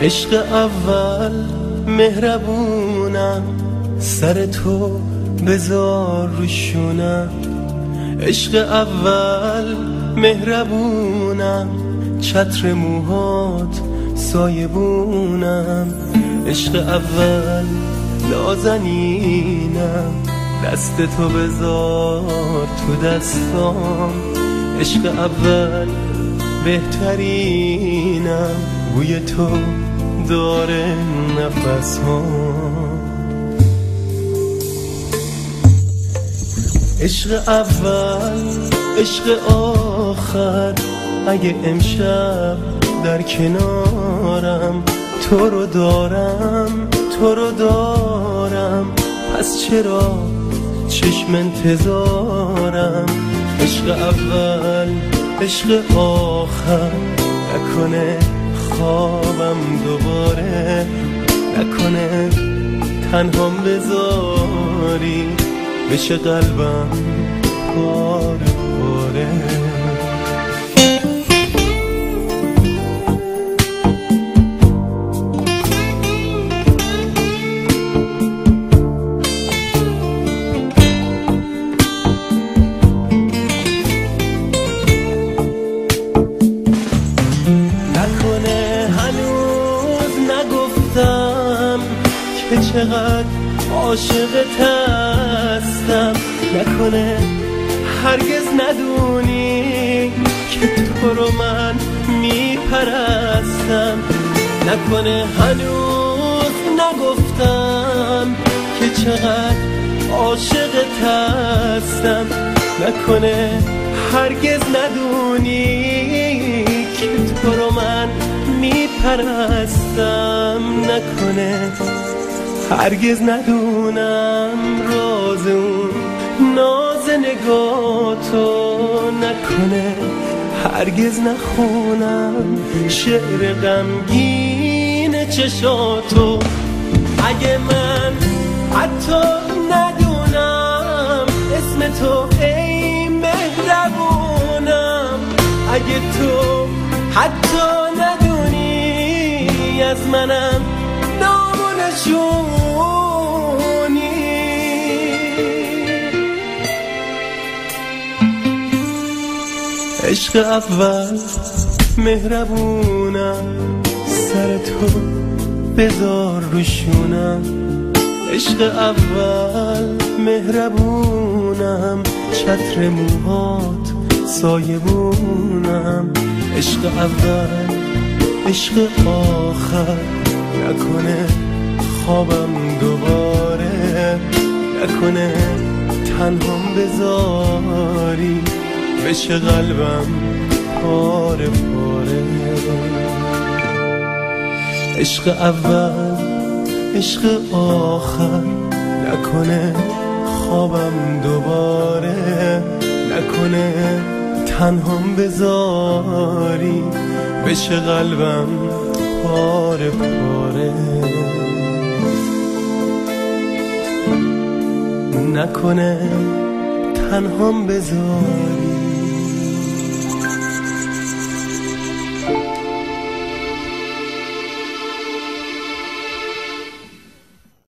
عشق اول مهربونم، سر تو بذار روشونم. عشق اول مهربونم، چتر موهات سایبونم. عشق اول نازنینم، دست تو بذار تو دستام. عشق اول بهترینم، بوی تو داره نفس ها. عشق اول عشق آخر، اگه امشب در کنارم تو رو دارم تو رو دارم، پس چرا چشم انتظارم؟ عشق اول عشق آخر، نکنه خوابم دوباره، نکنه تنهام بذاری بشه قلبم پاره پاره. که چقدر عاشقت هستم، نکنه هرگز ندونی که تو رو من میپرستم، نکنه هنوز نگفتم که چقدر عاشقت هستم، نکنه هرگز ندونی که تو رو من میپرستم، نکنه هرگز ندونم راز اون ناز نگاتو، نکنه هرگز نخونم شعر غمگین چشاتو. اگه من حتی ندونم اسم تو ای مهربونم، اگه تو حتی ندونی از منم نام و نشونی. عشق اول مهربونم، سر تو بذار روشونم. عشق اول مهربونم، چتر موهات سایبونم. عشق اول عشق آخر، نکنه خوابم دوباره، نکنه تنهام بذاری بشه قلبم پاره پاره. عشق اول عشق آخر، نکنه خوابم دوباره، نکنه تنهام بذاری بشه قلبم پاره پاره. نکنه تنهام بذاری